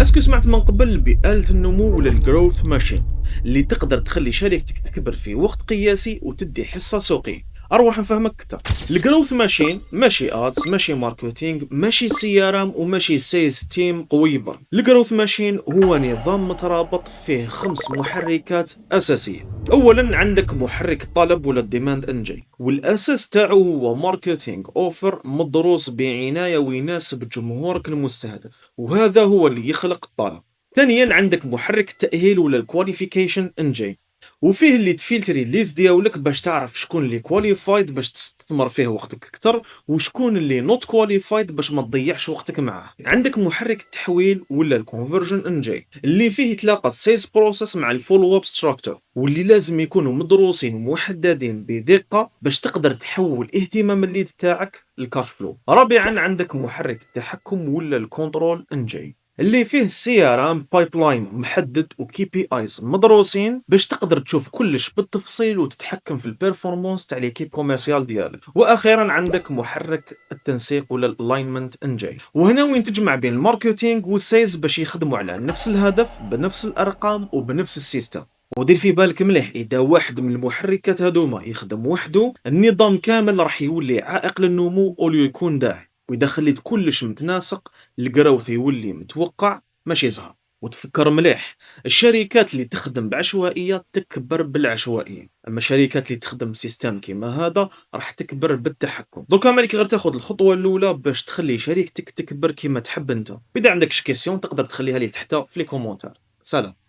اسكو سمعت من قبل بآلة النمو ولا الجروث ماشين اللي تقدر تخلي شركتك تكبر في وقت قياسي وتدي حصة سوقية؟ اروح نفهمك اكثر. الجروث ماشين ماشي ادز، ماشي ماركتينج، ماشي سي ار ام، وماشي سيلز تيم قوي برك. الجروث ماشين هو نظام مترابط فيه 5 محركات اساسيه. اولا عندك محرك الطلب ولا الديماند انجي، والاساس تاعو هو ماركتينج اوفر مدروس بعنايه ويناسب جمهورك المستهدف، وهذا هو اللي يخلق الطلب. ثانيا عندك محرك التاهيل ولا الكواليفيكيشن انجين، وفيه اللي تفلتري الليست ديالك باش تعرف شكون اللي كواليفايد باش تستثمر فيه وقتك اكثر، وشكون اللي نوت كواليفايد باش ما تضيعش وقتك معاه. عندك محرك التحويل ولا الكونفرجن انجين اللي فيه يتلاقى السيلز بروسيس مع الفولو اب ستراكتور، واللي لازم يكونوا مدروسين ومحددين بدقه باش تقدر تحول اهتمام الليد تاعك لكاش فلو. رابعا عندك محرك التحكم ولا الكنترول انجين اللي فيه السي ار ام بايبلاين محدد وكي بي ايز مدروسين باش تقدر تشوف كلش بالتفصيل وتتحكم في البيرفورمانس تاع ليكيب كوميرسيال ديالك. واخيرا عندك محرك التنسيق ولا الالاينمنت انجين، وهنا وين تجمع بين الماركتينج والسيلز باش يخدموا على نفس الهدف بنفس الارقام وبنفس السيستم. ودير في بالك مليح، اذا واحد من المحركات هذوما يخدم وحده النظام كامل راح يولي عائق للنمو اوليو يكون داعم. واذا خليت كلش متناسق الجروث يولي متوقع ماشي زهر. وتفكر مليح، الشركات اللي تخدم بعشوائية تكبر بالعشوائية، اما الشركات اللي تخدم بسيستم كيما هذا راح تكبر بالتحكم. دوكا مالك غير تاخذ الخطوة الاولى باش تخلي شركتك تكبر كيما تحب انت. اذا عندك كيسيون تقدر تخليها لي تحت في لي كومونتار. سلام.